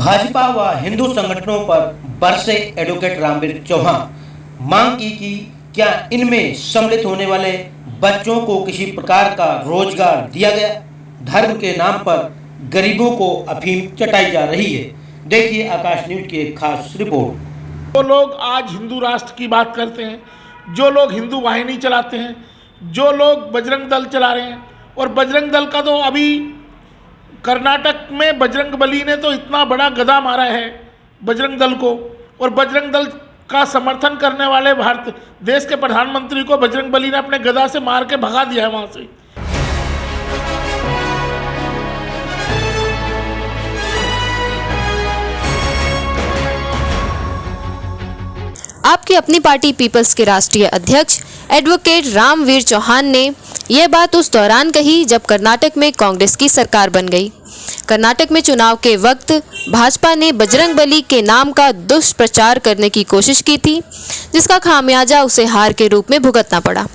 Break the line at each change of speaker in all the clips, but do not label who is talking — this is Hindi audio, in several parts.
भाजपा व हिंदू संगठनों पर बरसे एडवोकेट रामवीर चौहान। मांग की कि क्या इनमें सम्मिलित होने वाले बच्चों को किसी प्रकार का रोजगार दिया गया। धर्म के नाम पर गरीबों को अफीम चटाई जा रही है। देखिए आकाश न्यूज की एक खास रिपोर्ट।
जो लोग आज हिंदू राष्ट्र की बात करते हैं, जो लोग हिंदू वाहिनी चलाते हैं, जो लोग बजरंग दल चला रहे हैं, और बजरंग दल का तो अभी कर्नाटक में बजरंग बली ने तो इतना बड़ा गदा मारा है बजरंग दल को, और बजरंग दल का समर्थन करने वाले भारत देश के प्रधानमंत्री को बजरंग बली ने अपने गदा से मार के भगा दिया है वहां से।
आपकी अपनी पार्टी पीपल्स के राष्ट्रीय अध्यक्ष एडवोकेट रामवीर चौहान ने यह बात उस दौरान कही जब कर्नाटक में कांग्रेस की सरकार बन गई। कर्नाटक में चुनाव के वक्त भाजपा ने बजरंग बली के नाम का दुष्प्रचार करने की कोशिश की थी, जिसका खामियाजा उसे हार के रूप में भुगतना पड़ा।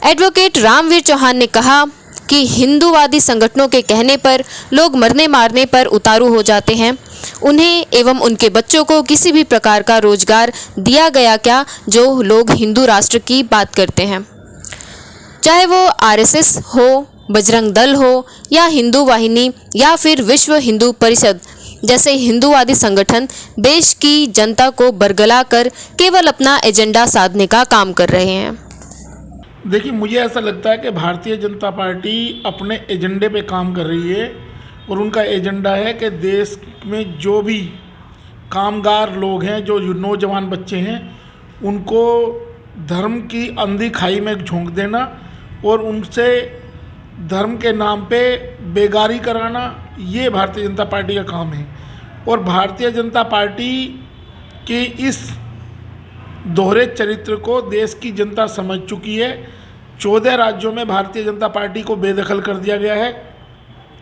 एडवोकेट रामवीर चौहान ने कहा कि हिंदूवादी संगठनों के कहने पर लोग मरने मारने पर उतारू हो जाते हैं। उन्हें एवं उनके बच्चों को किसी भी प्रकार का रोजगार दिया गया क्या जो लोग हिंदू राष्ट्र की बात करते हैं, चाहे वो आरएसएस हो, बजरंग दल हो या हिंदू वाहिनी या फिर विश्व हिंदू परिषद जैसे हिंदूवादी संगठन देश की जनता को बरगला कर केवल अपना एजेंडा साधने का काम कर रहे हैं।
देखिए, मुझे ऐसा लगता है कि भारतीय जनता पार्टी अपने एजेंडे पे काम कर रही है, और उनका एजेंडा है कि देश में जो भी कामगार लोग हैं, जो नौजवान बच्चे हैं, उनको धर्म की अंधी खाई में झोंक देना और उनसे धर्म के नाम पे बेगारी कराना, ये भारतीय जनता पार्टी का काम है। और भारतीय जनता पार्टी के इस दोहरे चरित्र को देश की जनता समझ चुकी है। 14 राज्यों में भारतीय जनता पार्टी को बेदखल कर दिया गया है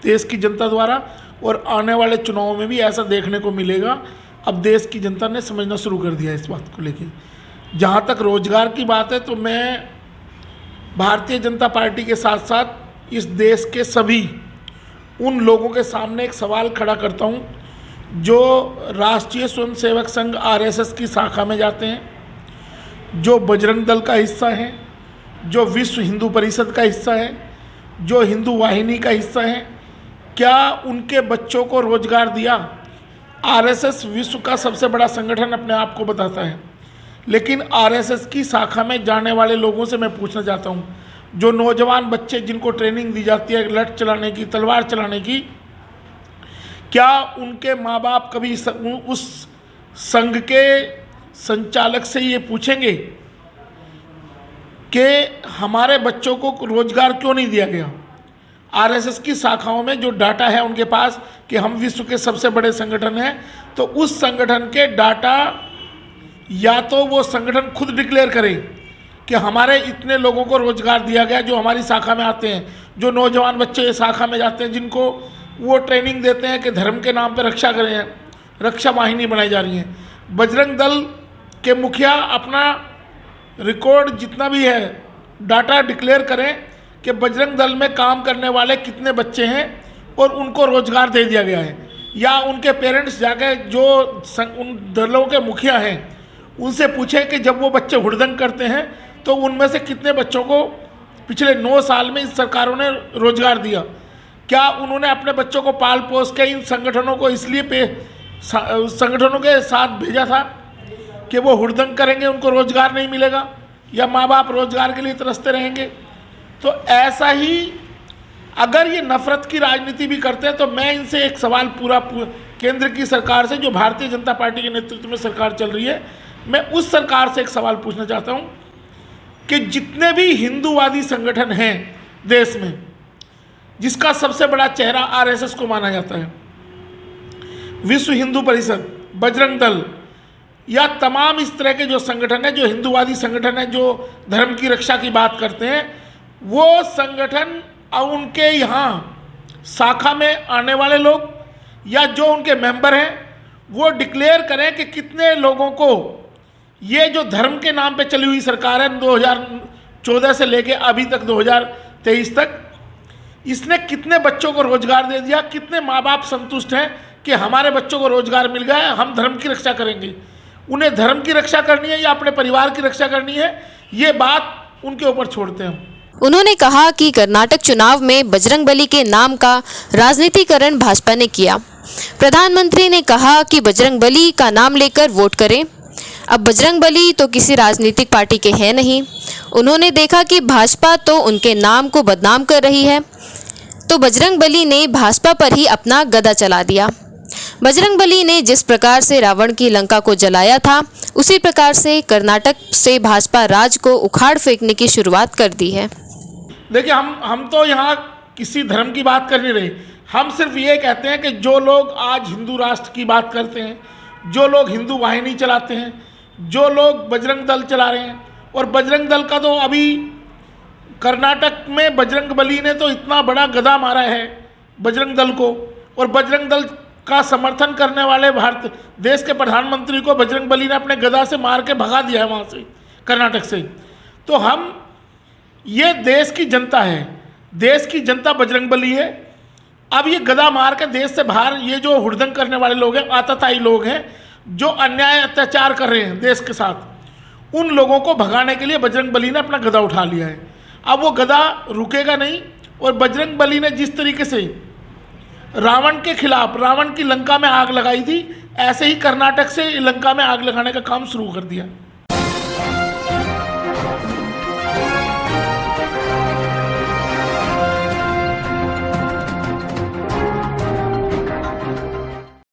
देश की जनता द्वारा, और आने वाले चुनावों में भी ऐसा देखने को मिलेगा। अब देश की जनता ने समझना शुरू कर दिया है इस बात को लेके। जहाँ तक रोजगार की बात है, तो मैं भारतीय जनता पार्टी के साथ साथ इस देश के सभी उन लोगों के सामने एक सवाल खड़ा करता हूँ जो राष्ट्रीय स्वयंसेवक संघ आरएसएस की शाखा में जाते हैं, जो बजरंग दल का हिस्सा हैं, जो विश्व हिंदू परिषद का हिस्सा है, जो हिंदू वाहिनी का हिस्सा है। क्या उनके बच्चों को रोजगार दिया? आरएसएस विश्व का सबसे बड़ा संगठन अपने आप को बताता है, लेकिन आरएसएस की शाखा में जाने वाले लोगों से मैं पूछना चाहता हूँ, जो नौजवान बच्चे जिनको ट्रेनिंग दी जाती है लठ चलाने की, तलवार चलाने की, क्या उनके माँ बाप कभी उस संघ के संचालक से ये पूछेंगे कि हमारे बच्चों को रोजगार क्यों नहीं दिया गया? आरएसएस की शाखाओं में जो डाटा है उनके पास कि हम विश्व के सबसे बड़े संगठन हैं, तो उस संगठन के डाटा या तो वो संगठन खुद डिक्लेयर करे कि हमारे इतने लोगों को रोजगार दिया गया जो हमारी शाखा में आते हैं, जो नौजवान बच्चे शाखा में जाते हैं, जिनको वो ट्रेनिंग देते हैं कि धर्म के नाम पर रक्षा करें, रक्षा वाहिनी बनाई जा रही है। बजरंग दल के मुखिया अपना रिकॉर्ड जितना भी है डाटा डिक्लेयर करें कि बजरंग दल में काम करने वाले कितने बच्चे हैं और उनको रोजगार दे दिया गया है। या उनके पेरेंट्स जाके जो उन दलों के मुखिया हैं उनसे पूछें कि जब वो बच्चे हुड़दंग करते हैं तो उनमें से कितने बच्चों को पिछले 9 साल में इन सरकारों ने रोजगार दिया। क्या उन्होंने अपने बच्चों को पाल पोस के इन संगठनों को इसलिए संगठनों के साथ भेजा था कि वो हुड़दंग करेंगे, उनको रोजगार नहीं मिलेगा, या माँ बाप रोजगार के लिए तरसते रहेंगे? तो ऐसा ही अगर ये नफरत की राजनीति भी करते हैं, तो मैं इनसे एक सवाल पूरा केंद्र की सरकार से, जो भारतीय जनता पार्टी के नेतृत्व में सरकार चल रही है, मैं उस सरकार से एक सवाल पूछना चाहता हूँ कि जितने भी हिंदूवादी संगठन हैं देश में, जिसका सबसे बड़ा चेहरा आरएसएस को माना जाता है, विश्व हिंदू परिषद, बजरंग दल, या तमाम इस तरह के जो संगठन हैं, जो हिंदूवादी संगठन हैं, जो धर्म की रक्षा की बात करते हैं, वो संगठन उनके यहाँ शाखा में आने वाले लोग या जो उनके मेंबर हैं, वो डिक्लेयर करें कि कितने लोगों को ये जो धर्म के नाम पे चली हुई सरकार है 2014 से लेके अभी तक 2023 तक, इसने कितने बच्चों को रोजगार दे दिया, कितने माँ बाप संतुष्ट हैं कि हमारे बच्चों को रोजगार मिल गया है, हम धर्म की रक्षा करेंगे। उन्हें धर्म की रक्षा करनी है या अपने परिवार की रक्षा करनी है, ये बात उनके ऊपर छोड़ते हैं हम।
उन्होंने कहा कि कर्नाटक चुनाव में बजरंगबली के नाम का राजनीतिकरण भाजपा ने किया। प्रधानमंत्री ने कहा कि बजरंगबली का नाम लेकर वोट करें। अब बजरंगबली तो किसी राजनीतिक पार्टी के हैं नहीं। उन्होंने देखा कि भाजपा तो उनके नाम को बदनाम कर रही है, तो बजरंगबली ने भाजपा पर ही अपना गदा चला दिया। बजरंगबली ने जिस प्रकार से रावण की लंका को जलाया था, उसी प्रकार से कर्नाटक से भाजपा राज को उखाड़ फेंकने की शुरुआत कर दी है।
देखिए, हम तो यहाँ किसी धर्म की बात कर नहीं रहे। हम सिर्फ ये कहते हैं कि जो लोग आज हिंदू राष्ट्र की बात करते हैं, जो लोग हिंदू वाहिनी चलाते हैं, जो लोग बजरंग दल चला रहे हैं, और बजरंग दल का तो अभी कर्नाटक में बजरंगबली ने तो इतना बड़ा गदा मारा है बजरंग दल को, और बजरंग दल का समर्थन करने वाले भारत देश के प्रधानमंत्री को बजरंगबली ने अपने गदा से मार के भगा दिया है वहाँ से, कर्नाटक से। तो हम, ये देश की जनता है, देश की जनता बजरंगबली है। अब ये गदा मार के देश से बाहर ये जो हुड़दंग करने वाले लोग हैं, आतताई लोग हैं, जो अन्याय अत्याचार कर रहे हैं देश के साथ, उन लोगों को भगाने के लिए बजरंगबली ने अपना गदा उठा लिया है। अब वो गदा रुकेगा नहीं, और बजरंगबली ने जिस तरीके से रावण के खिलाफ, रावण की लंका में आग लगाई थी, ऐसे ही कर्नाटक से लंका में आग लगाने का काम शुरू कर दिया।